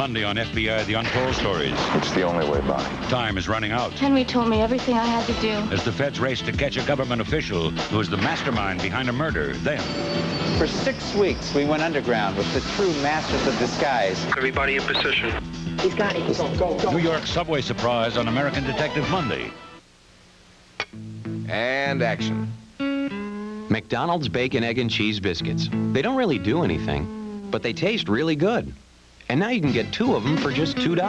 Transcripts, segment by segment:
Monday on FBI, The Untold Stories. It's the only way by. Time is running out. Henry told me everything I had to do. As the feds race to catch a government official who is the mastermind behind a murder, then... For 6 weeks, we went underground with the true masters of disguise. Everybody in position. He's got it. Go. New York subway surprise on American Detective Monday. And action. McDonald's bacon, egg, and cheese biscuits. They don't really do anything, but they taste really good. And now you can get 2 of them for just $2.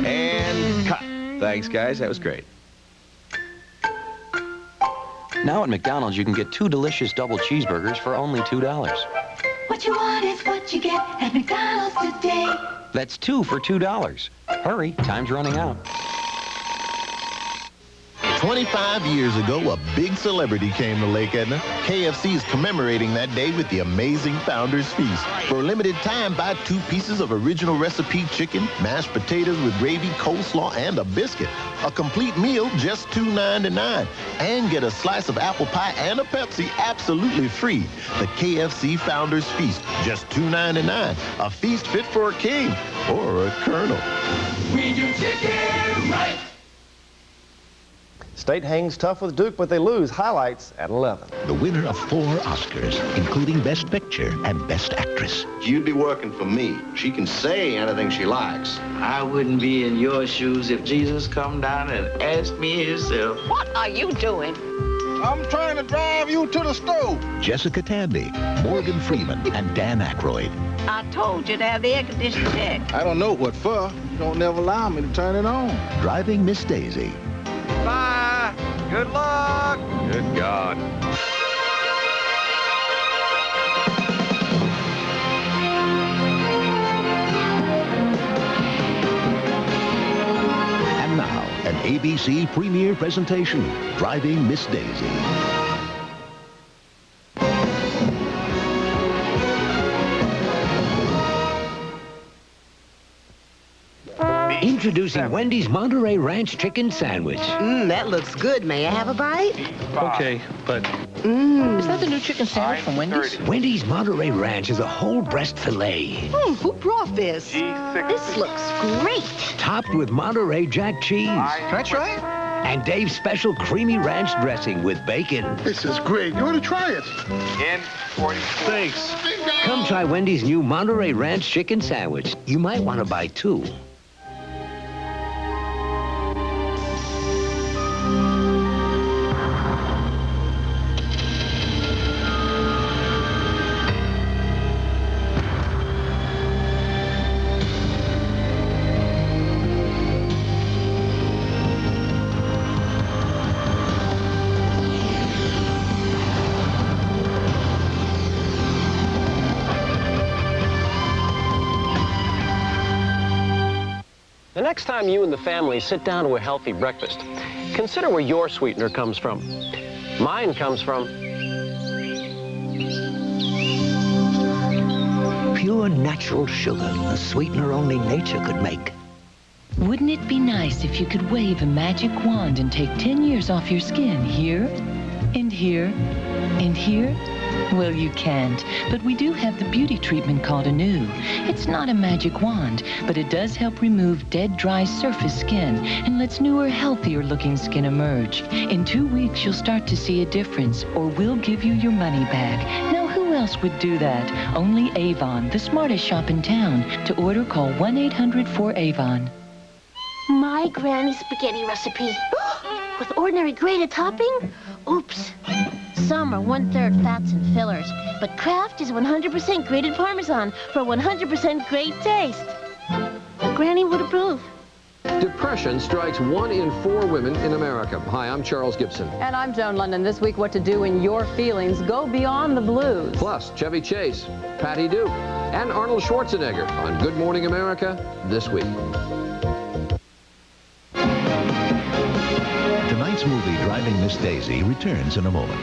And cut. Thanks, guys. That was great. Now at McDonald's, you can get 2 delicious double cheeseburgers for only $2. What you want is what you get at McDonald's today. That's 2 for $2. Hurry, time's running out. 25 years ago, a big celebrity came to Lake Edna. KFC is commemorating that day with the amazing Founders Feast. For a limited time, buy 2 pieces of original recipe chicken, mashed potatoes with gravy, coleslaw, and a biscuit. A complete meal, just $2.99. And get a slice of apple pie and a Pepsi absolutely free. The KFC Founders Feast, just $2.99. A feast fit for a king or a colonel. We do chicken right. State hangs tough with Duke, but they lose. Highlights at 11. The winner of 4 Oscars, including Best Picture and Best Actress. You'd be working for me. She can say anything she likes. I wouldn't be in your shoes if Jesus come down and asked me himself. What are you doing? I'm trying to drive you to the stove. Jessica Tandy, Morgan Freeman, and Dan Aykroyd. I told you to have the air conditioner checked. I don't know what for. You don't never allow me to turn it on. Driving Miss Daisy. Bye. Good luck. Good God. And now, an ABC premiere presentation, Driving Miss Daisy. Introducing Wendy's Monterey Ranch Chicken Sandwich. That looks good. May I have a bite? Okay, but... Is that the new chicken sandwich from Wendy's? Wendy's Monterey Ranch is a whole breast filet. Who brought this? This looks great. Topped with Monterey Jack cheese. That's right. And Dave's special creamy ranch dressing with bacon. This is great. You ought to try it. In 40. Thanks. Come try Wendy's new Monterey Ranch Chicken Sandwich. You might want to buy 2. The next time you and the family sit down to a healthy breakfast, consider where your sweetener comes from. Mine comes from Pure natural sugar, a sweetener only nature could make. Wouldn't it be nice if you could wave a magic wand and take 10 years off your skin here, and here, and here? Well, you can't, but we do have the beauty treatment called Anew. It's not a magic wand, but it does help remove dead, dry surface skin and lets newer, healthier-looking skin emerge. In 2 weeks, you'll start to see a difference, or we'll give you your money back. Now, who else would do that? Only Avon, the smartest shop in town. To order, call 1-800-4AVON. My granny's spaghetti recipe. With ordinary grated topping? Oops. Some are 1/3 fats and fillers, but Kraft is 100% grated Parmesan for 100% great taste. Granny would approve. Depression strikes 1 in 4 women in America. Hi, I'm Charles Gibson. And I'm Joan London. This week, what to do when your feelings go beyond the blues. Plus, Chevy Chase, Patty Duke, and Arnold Schwarzenegger on Good Morning America this week. Tonight's movie, Driving Miss Daisy, returns in a moment.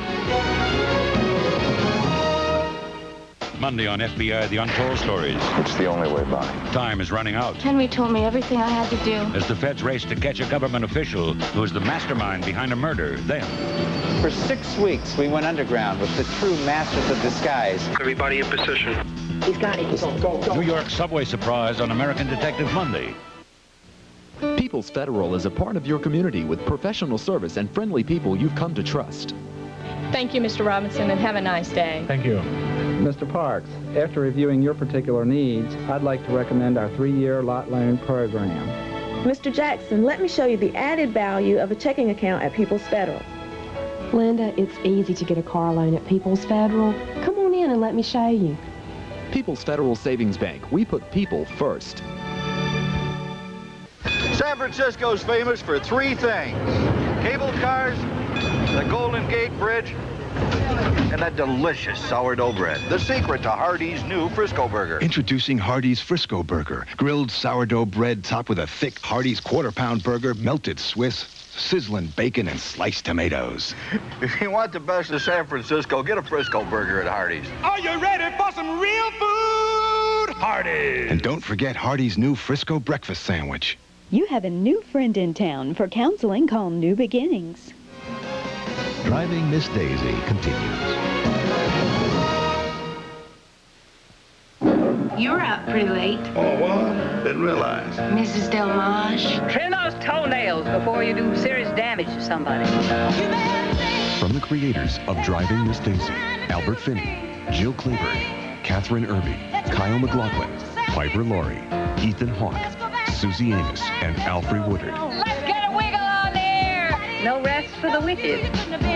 Monday on FBI, The Untold Stories. It's the only way by. Time is running out. Henry told me everything I had to do. As the feds race to catch a government official who is the mastermind behind a murder, then... For 6 weeks, we went underground with the true masters of disguise. Everybody in position. He's got it. New York subway surprise on American Detective Monday. People's Federal is a part of your community with professional service and friendly people you've come to trust. Thank you, Mr. Robinson, and have a nice day. Thank you. Mr. Parks, after reviewing your particular needs, I'd like to recommend our 3-year lot loan program. Mr. Jackson, let me show you the added value of a checking account at People's Federal. Linda, it's easy to get a car loan at People's Federal. Come on in and let me show you. People's Federal Savings Bank. We put people first. San Francisco's famous for 3 things: cable cars, the Golden Gate Bridge, and that delicious sourdough bread. The secret to Hardee's new Frisco Burger. Introducing Hardee's Frisco Burger. Grilled sourdough bread topped with a thick Hardee's quarter-pound burger, melted Swiss, sizzling bacon, and sliced tomatoes. If you want the best of San Francisco, get a Frisco Burger at Hardee's. Are you ready for some real food? Hardee's! And don't forget Hardee's new Frisco breakfast sandwich. You have a new friend in town. For counseling, call New Beginnings. Driving Miss Daisy continues. You were up pretty late. Oh, what? Didn't realize. Mrs. Delmage. Trim those toenails before you do serious damage to somebody. From the creators of Driving Miss Daisy, Albert Finney, Jill Cleburne, Catherine Irby, Kyle MacLachlan, Piper Laurie, Ethan Hawke, Susie Amos, and Alfred Woodard. Let's get a wiggle on there. No rest for the wicked.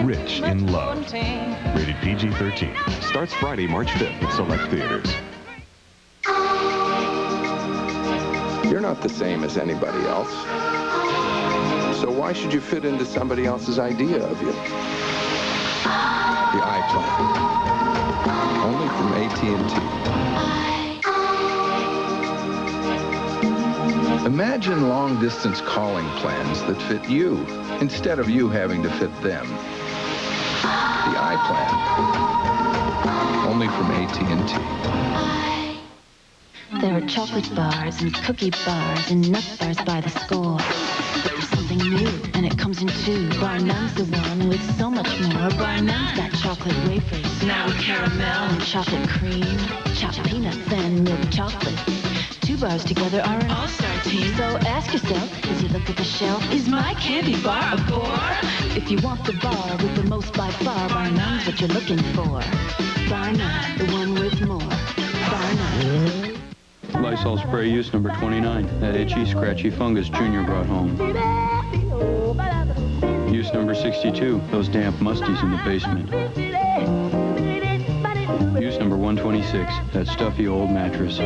Rich in Love. Rated PG-13. Starts Friday, March 5th at select theaters. You're not the same as anybody else. So why should you fit into somebody else's idea of you? The iPlan. Only from AT&T. Imagine long-distance calling plans that fit you, instead of you having to fit them. The iPlan. Only from AT&T. There are chocolate bars and cookie bars and nut bars by the score. But there's something new, and it comes in 2. Bar None's the one with so much more. Bar None's got chocolate wafers, now with caramel and chocolate cream, chopped peanuts and milk chocolate. 2 bars together are an all-star team. So ask yourself, as you look at the shelf, is my candy bar a bore? If you want the bar with the most by far, Bar None's what you're looking for. Bar None, the one with more. Bar None. Lysol spray use number 29. That itchy, scratchy fungus Junior brought home. Use number 62. Those damp musties in the basement. Use number 126. That stuffy old mattress.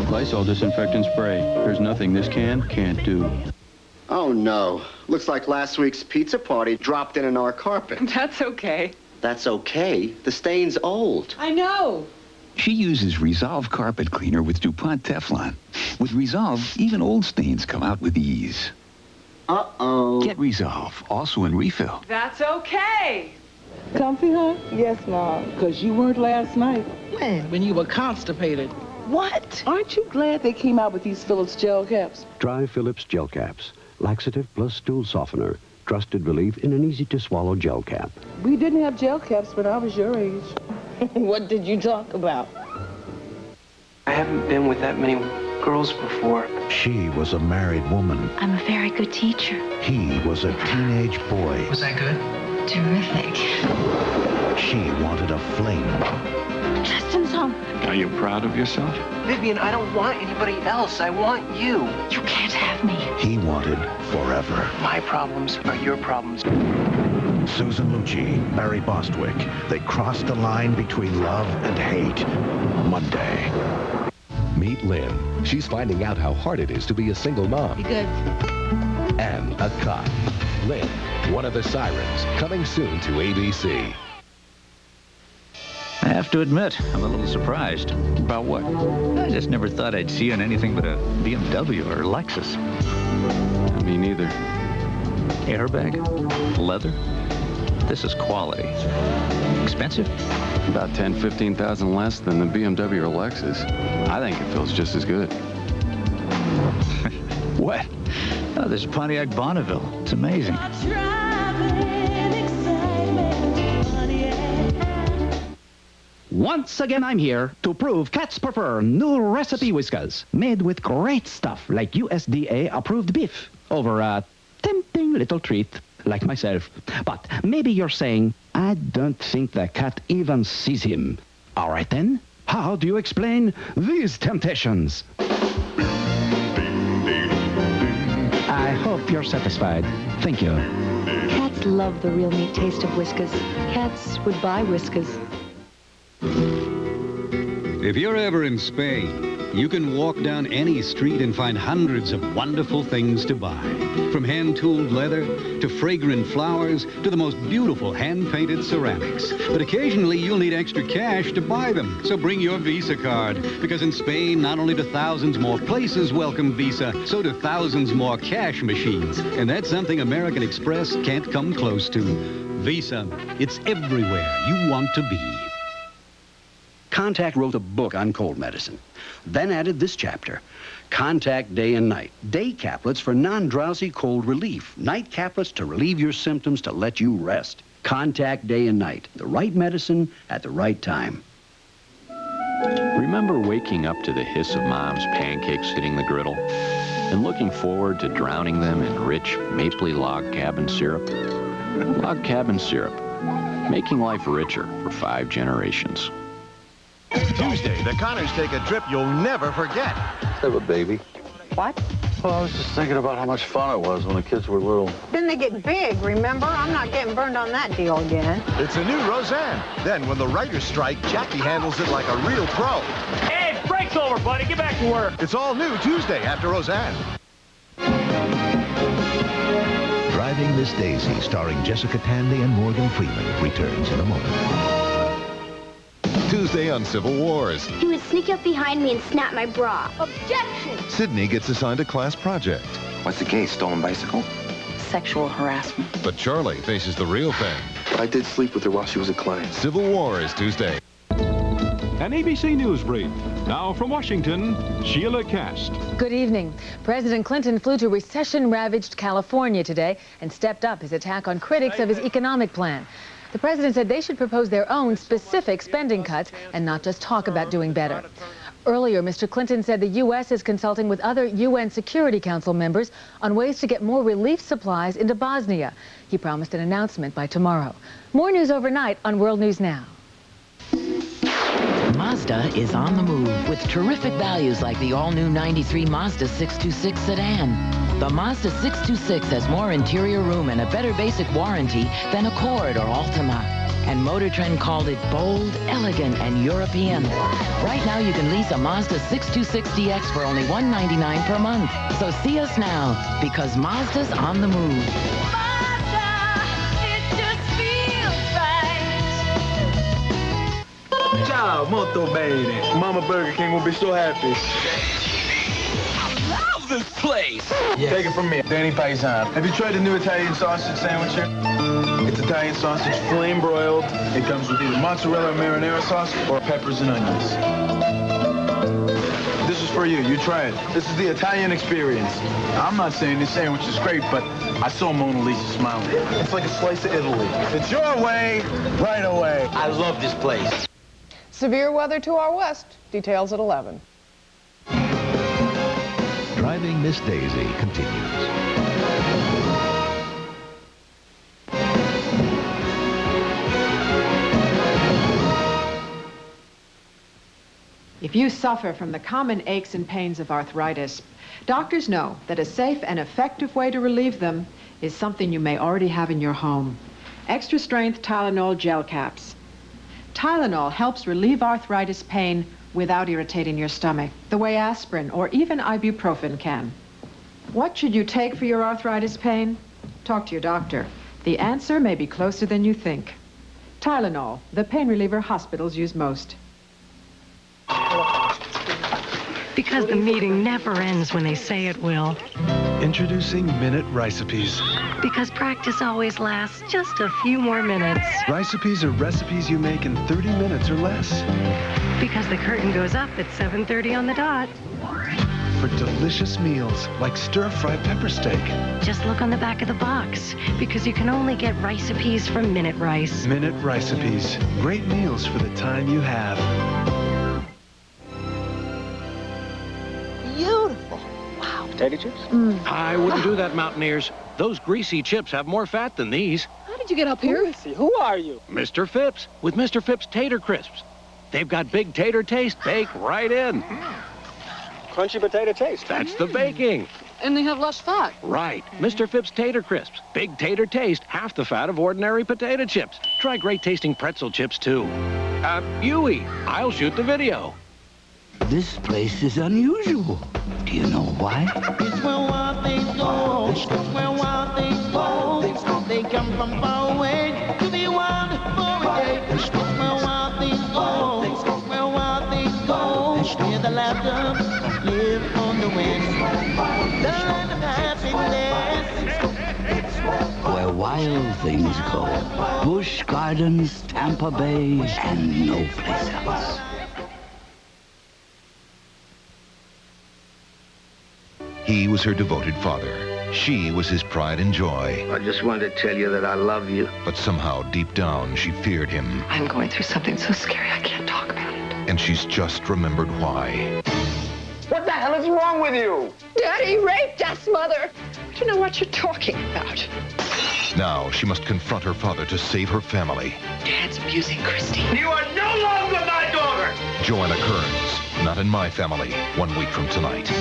Lysol disinfectant spray. There's nothing this can can't do. Oh, no. Looks like last week's pizza party dropped in our carpet. That's okay. That's okay? The stain's old. I know. She uses Resolve carpet cleaner with DuPont Teflon. With Resolve, even old stains come out with ease. Uh-oh. Get Resolve, also in refill. That's okay. Comfy, huh? Yes, Mom. Because you weren't last night. When you were constipated. What? Aren't you glad they came out with these Phillips Gelcaps? Try Phillips Gelcaps. Laxative plus stool softener. Trusted relief in an easy-to-swallow gel cap. We didn't have gel caps when I was your age. What did you talk about? I haven't been with that many girls before. She was a married woman. I'm a very good teacher. He was a teenage boy. Was that good? Terrific. She wanted a fling. Justin's home. Are you proud of yourself? Vivian, I don't want anybody else. I want you. You can't have me. He wanted forever. My problems are your problems. Susan Lucci, Barry Bostwick. They crossed the line between love and hate. Monday. Meet Lynn. She's finding out how hard it is to be a single mom. You good? And a cop. Lynn, one of the Sirens, coming soon to ABC. I have to admit, I'm a little surprised. About what? I just never thought I'd see you in anything but a BMW or Lexus. Me neither. Airbag? Leather? This is quality. Expensive? About 10, 15,000 less than the BMW or Lexus. I think it feels just as good. What? Oh, this is Pontiac Bonneville. It's amazing. Once again, I'm here to prove cats prefer new recipe Whiskas, made with great stuff like USDA-approved beef, over a tempting little treat like myself. But maybe you're saying, I don't think the cat even sees him. All right then, how do you explain these temptations? I hope you're satisfied. Thank you. Cats love the real neat taste of Whiskas. Cats would buy Whiskas. If you're ever in Spain, you can walk down any street and find hundreds of wonderful things to buy. From hand-tooled leather, to fragrant flowers, to the most beautiful hand-painted ceramics. But occasionally you'll need extra cash to buy them. So bring your Visa card. Because in Spain, not only do thousands more places welcome Visa, so do thousands more cash machines. And that's something American Express can't come close to. Visa, it's everywhere you want to be. Contac wrote a book on cold medicine, then added this chapter, Contac Day and Night. Day caplets for non-drowsy cold relief. Night caplets to relieve your symptoms to let you rest. Contac Day and Night. The right medicine at the right time. Remember waking up to the hiss of Mom's pancakes hitting the griddle and looking forward to drowning them in rich, mapley log cabin syrup? Log cabin syrup, making life richer for 5 generations. Tuesday, the Connors take a trip you'll never forget. Have a baby. What? Well, I was just thinking about how much fun it was when the kids were little. Then they get big, remember? I'm not getting burned on that deal again. It's a new Roseanne. Then, when the writers strike, Jackie handles it like a real pro. Hey, break's over, buddy. Get back to work. It's all new Tuesday after Roseanne. Driving Miss Daisy, starring Jessica Tandy and Morgan Freeman, returns in a moment. Tuesday on Civil Wars. He would sneak up behind me and snap my bra. Objection! Sydney gets assigned a class project. What's the case? Stolen bicycle? Sexual harassment. But Charlie faces the real thing. I did sleep with her while she was a client. Civil War is Tuesday. An ABC News brief. Now from Washington, Sheila Cast. Good evening. President Clinton flew to recession-ravaged California today and stepped up his attack on critics of his economic plan. The president said they should propose their own specific spending cuts and not just talk about doing better. Earlier, Mr. Clinton said the U.S. is consulting with other UN Security Council members on ways to get more relief supplies into Bosnia. He promised an announcement by tomorrow. More news overnight on World News Now. Mazda is on the move with terrific values like the all-new 93 Mazda 626 sedan. The Mazda 626 has more interior room and a better basic warranty than Accord or Altima. And Motor Trend called it bold, elegant, and European. Right now you can lease a Mazda 626DX for only $199 per month. So see us now, because Mazda's on the move. Ciao, molto bene. Mama Burger King will be so happy. I love this place. Yeah. Take it from me, Danny Paisan. Have you tried the new Italian sausage sandwich here? It's Italian sausage flame broiled. It comes with either mozzarella or marinara sauce or peppers and onions. This is for you. You try it. This is the Italian experience. I'm not saying this sandwich is great, but I saw Mona Lisa smiling. It's like a slice of Italy. It's your way, right away. I love this place. Severe weather to our west. Details at 11. Driving Miss Daisy continues. If you suffer from the common aches and pains of arthritis, doctors know that a safe and effective way to relieve them is something you may already have in your home. Extra strength Tylenol gel caps. Tylenol helps relieve arthritis pain without irritating your stomach, the way aspirin or even ibuprofen can. What should you take for your arthritis pain? Talk to your doctor. The answer may be closer than you think. Tylenol, the pain reliever hospitals use most. Because the meeting never ends when they say it will. Introducing Minute Rice-Ipes. Because practice always lasts just a few more minutes. Rice-Ipes are recipes you make in 30 minutes or less. Because the curtain goes up at 7:30 on the dot. for delicious meals like stir-fried pepper steak. Just look on the back of the box, because you can only get Rice-Ipes from Minute Rice. Minute Rice-Ipes. Great meals for the time you have. Beautiful. Wow. Potato chips? I wouldn't do that, Mountaineers. Those greasy chips have more fat than these. How did you get up here? Who are you? Mr. Phipps, with Mr. Phipps Tater Crisps. They've got big tater taste baked right in. Crunchy potato taste. That's the baking. And they have less fat. Right. Mr. Phipps Tater Crisps. Big tater taste, half the fat of ordinary potato chips. Try great tasting pretzel chips, too. Huey, I'll shoot the video. This place is unusual. Do you know why? It's where wild things go. It's where wild things go. They come from far away to be wild for a day. It's where wild things go. It's where wild things go. Hear the laughter, live on the wind. The land of happiness. Where wild things go. Busch Gardens, Tampa Bay, and no place else. He was her devoted father. She was his pride and joy. I just wanted to tell you that I love you. But somehow, deep down, she feared him. I'm going through something so scary I can't talk about it. And she's just remembered why. What the hell is wrong with you? Daddy raped us, Mother. I don't know what you're talking about. Now she must confront her father to save her family. Dad's abusing Christy. You are no longer my daughter! Joanna Kearns, Not in My Family, 1 week from tonight.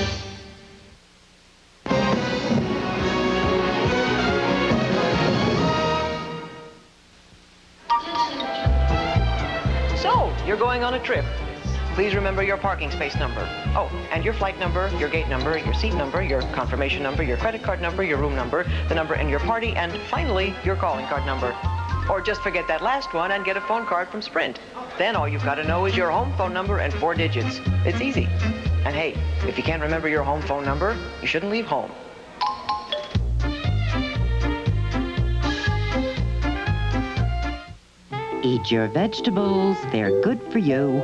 So, you're going on a trip. Please remember your parking space number. Oh, and your flight number, your gate number, your seat number, your confirmation number, your credit card number, your room number, the number in your party, and finally, your calling card number. Or just forget that last one and get a phone card from Sprint. Then all you've got to know is your home phone number and 4 digits. It's easy. And hey, if you can't remember your home phone number, you shouldn't leave home. Eat your vegetables, they're good for you.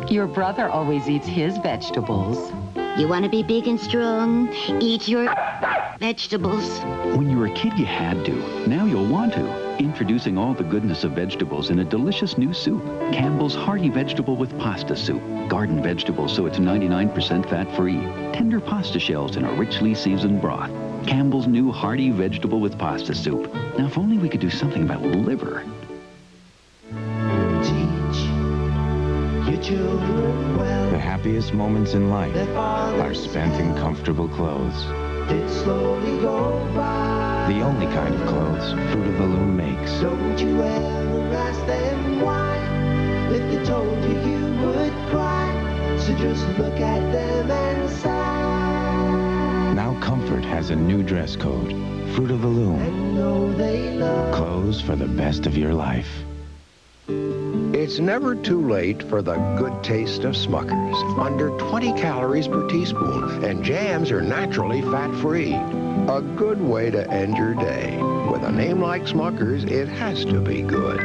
Your brother always eats his vegetables. You want to be big and strong? Eat your vegetables. When you were a kid, you had to. Now you'll want to. Introducing all the goodness of vegetables in a delicious new soup. Campbell's Hearty Vegetable with Pasta Soup. Garden vegetables so it's 99% fat-free. Tender pasta shells in a richly seasoned broth. Campbell's new Hearty Vegetable with Pasta Soup. Now, if only we could do something about liver. Children well. The happiest moments in life are spent in comfortable clothes. It slowly go by. The only kind of clothes Fruit of the Loom makes. Don't you ever ask them why. If they told you, you would cry. So just look at them and sigh. Now comfort has a new dress code. Fruit of the Loom. And know they love clothes for the best of your life. It's never too late for the good taste of Smuckers. Under 20 calories per teaspoon, and jams are naturally fat-free. A good way to end your day. With a name like Smuckers, it has to be good.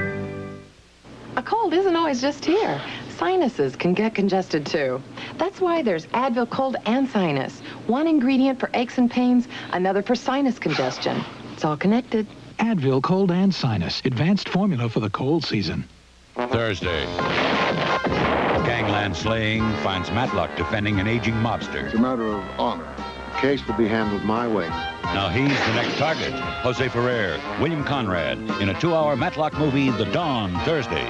A cold isn't always just here. Sinuses can get congested too. That's why there's Advil Cold and Sinus. One ingredient for aches and pains, another for sinus congestion. It's all connected. Advil Cold and Sinus, advanced formula for the cold season. Thursday. Gangland slaying finds Matlock defending an aging mobster. It's a matter of honor. The case will be handled my way. Now he's the next target. Jose Ferrer, William Conrad, in a 2-hour Matlock movie, The Dawn, Thursday.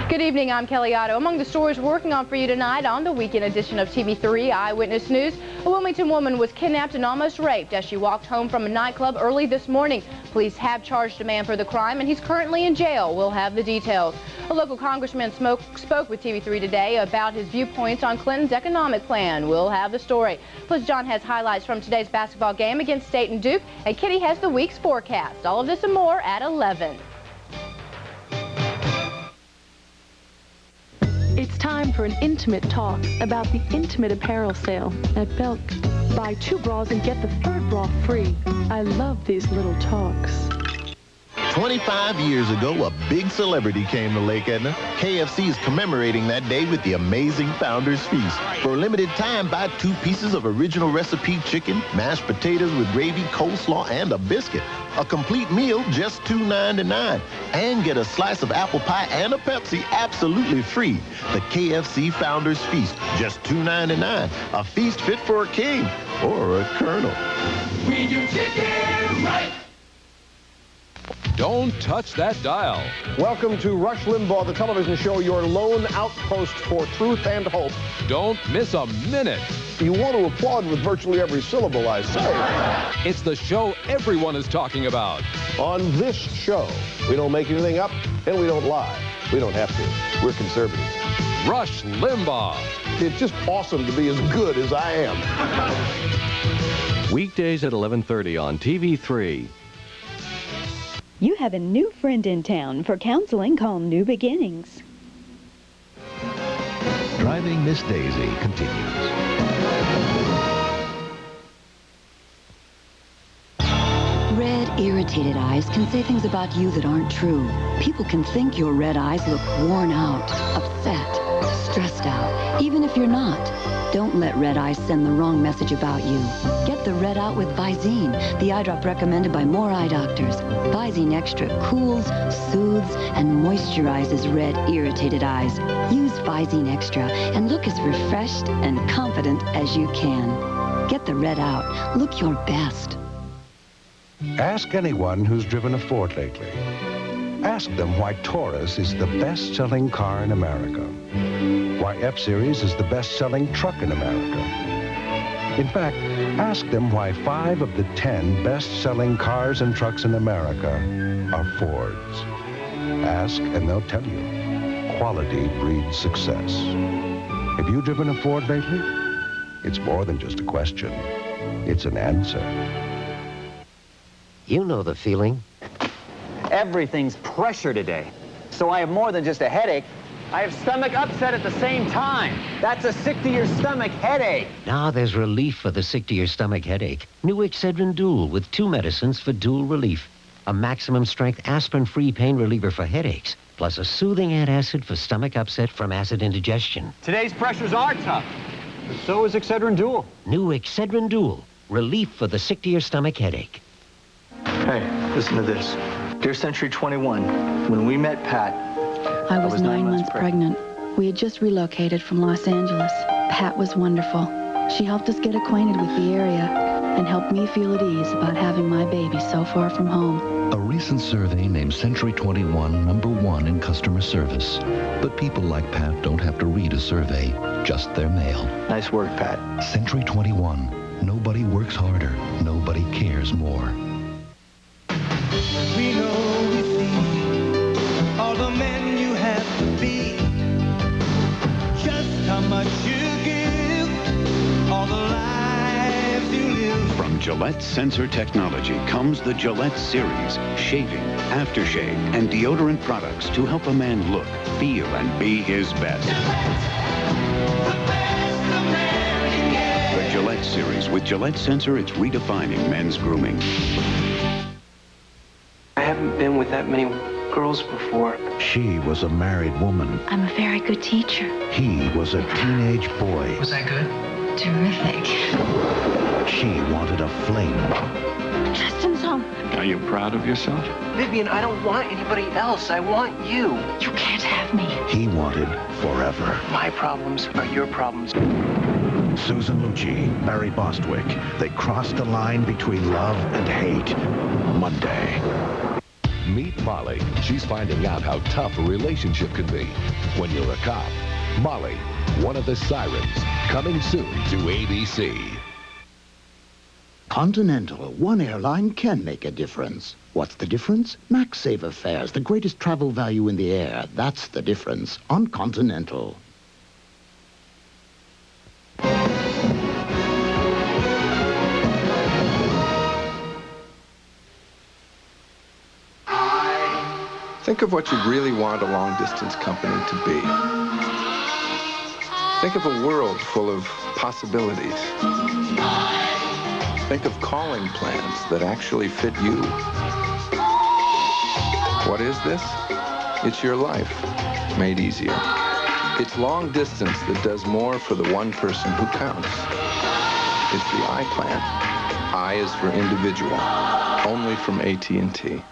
Good evening, I'm Kelley Otto. Among the stories we're working on for you tonight on the weekend edition of TV3 Eyewitness News, a Wilmington woman was kidnapped and almost raped as she walked home from a nightclub early this morning. Police have charged a man for the crime, and he's currently in jail. We'll have the details. A local congressman spoke with TV3 today about his viewpoints on Clinton's economic plan. We'll have the story. Plus, John has highlights from today's basketball game against State and Duke, and Kitty has the week's forecast. All of this and more at 11. It's time for an intimate talk about the intimate apparel sale at Belk. Buy 2 bras and get the 3rd bra free. I love these little talks. 25 years ago, a big celebrity came to Lake Edna. KFC is commemorating that day with the amazing Founders Feast. For a limited time, buy 2 pieces of original recipe chicken, mashed potatoes with gravy, coleslaw, and a biscuit. A complete meal, just $2.99. And get a slice of apple pie and a Pepsi absolutely free. The KFC Founders Feast, just $2.99. A feast fit for a king or a colonel. We do chicken right. Don't touch that dial. Welcome to Rush Limbaugh, the television show, your lone outpost for truth and hope. Don't miss a minute. You want to applaud with virtually every syllable I say. It's the show everyone is talking about. On this show, we don't make anything up and we don't lie. We don't have to. We're conservative. Rush Limbaugh. It's just awesome to be as good as I am. Weekdays at 11:30 on TV3. You have a new friend in town. For counseling, call New Beginnings. Driving Miss Daisy continues. Red, irritated eyes can say things about you that aren't true. People can think your red eyes look worn out, upset, stressed out, even if you're not. Don't let red eyes send the wrong message about you. Get the red out with Visine, the eye drop recommended by more eye doctors. Visine Extra cools, soothes, and moisturizes red, irritated eyes. Use Visine Extra and look as refreshed and confident as you can. Get the red out. Look your best. Ask anyone who's driven a Ford lately. Ask them why Taurus is the best-selling car in America. Why F-Series is the best-selling truck in America. In fact, ask them why 5 of the 10 best-selling cars and trucks in America are Fords. Ask and they'll tell you. Quality breeds success. Have you driven a Ford lately? It's more than just a question. It's an answer. You know the feeling. Everything's pressure today. So I have more than just a headache. I have stomach upset at the same time. That's a sick-to-your-stomach headache. Now there's relief for the sick-to-your-stomach headache. New Excedrin Dual with 2 medicines for dual relief. A maximum-strength aspirin-free pain reliever for headaches, plus a soothing antacid for stomach upset from acid indigestion. Today's pressures are tough, but so is Excedrin Dual. New Excedrin Dual. Relief for the sick-to-your-stomach headache. Hey, listen to this. Dear Century 21, when we met Pat, I was 9 months pregnant. We had just relocated from Los Angeles. Pat was wonderful. She helped us get acquainted with the area and helped me feel at ease about having my baby so far from home. A recent survey named Century 21 #1 in customer service. But people like Pat don't have to read a survey, just their mail. Nice work, Pat. Century 21. Nobody works harder. Nobody cares more. We know we see all the men you have to be, just how much you give, all the lives you live. From Gillette Sensor Technology comes the Gillette Series, shaving, aftershave, and deodorant products to help a man look, feel, and be his best. The Gillette Series. With Gillette Sensor, it's redefining men's grooming. I haven't been with that many girls before. She was a married woman. I'm a very good teacher. He was a teenage boy. Was that good? Terrific. She wanted a fling. Justin's home. Are you proud of yourself? Vivian, I don't want anybody else. I want you. You can't have me. He wanted forever. My problems are your problems. Susan Lucci, Barry Bostwick. They crossed the line between love and hate. Monday. Meet Molly. She's finding out how tough a relationship can be when you're a cop. Molly, one of the Sirens, coming soon to ABC. Continental, one airline can make a difference. What's the difference? MaxSaver fares, the greatest travel value in the air. That's the difference on Continental. Think of what you really want a long-distance company to be. Think of a world full of possibilities. Think of calling plans that actually fit you. What is this? It's your life made easier. It's long distance that does more for the one person who counts. It's the I plan. I is for individual, only from AT&T.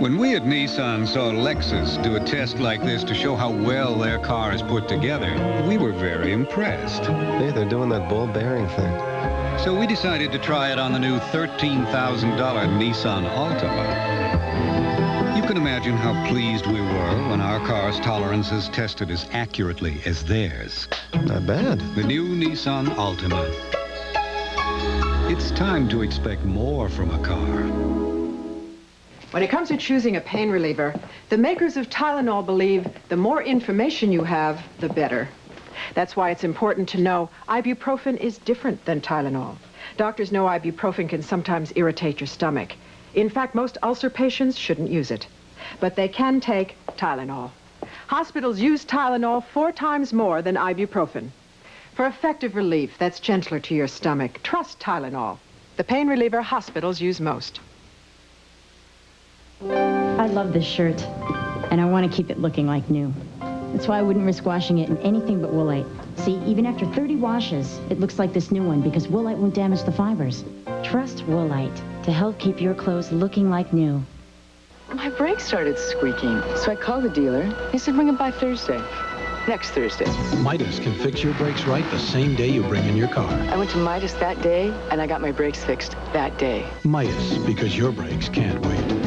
When we at Nissan saw Lexus do a test like this to show how well their car is put together, we were very impressed. Hey, they're doing that ball bearing thing. So we decided to try it on the new $13,000 Nissan Altima. You can imagine how pleased we were when our car's tolerances tested as accurately as theirs. Not bad. The new Nissan Altima. It's time to expect more from a car. When it comes to choosing a pain reliever, the makers of Tylenol believe the more information you have, the better. That's why it's important to know ibuprofen is different than Tylenol. Doctors know ibuprofen can sometimes irritate your stomach. In fact, most ulcer patients shouldn't use it. But they can take Tylenol. Hospitals use Tylenol 4 times more than ibuprofen. For effective relief that's gentler to your stomach, trust Tylenol, the pain reliever hospitals use most. I love this shirt, and I want to keep it looking like new. That's why I wouldn't risk washing it in anything but Woolite. See, even after 30 washes, it looks like this new one because Woolite won't damage the fibers. Trust Woolite to help keep your clothes looking like new. My brakes started squeaking, so I called the dealer. He said bring them by Thursday. Next Thursday. Midas can fix your brakes right the same day you bring in your car. I went to Midas that day, and I got my brakes fixed that day. Midas, because your brakes can't wait.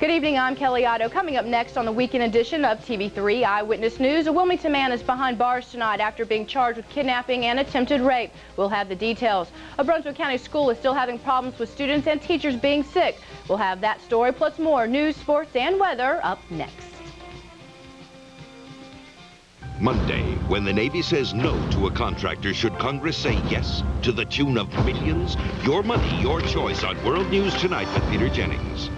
Good evening, I'm Kelley Otto. Coming up next on the weekend edition of TV3 Eyewitness News, a Wilmington man is behind bars tonight after being charged with kidnapping and attempted rape. We'll have the details. A Brunswick County school is still having problems with students and teachers being sick. We'll have that story plus more news, sports, and weather up next. Monday, when the Navy says no to a contractor, should Congress say yes to the tune of millions? Your money, your choice on World News Tonight with Peter Jennings.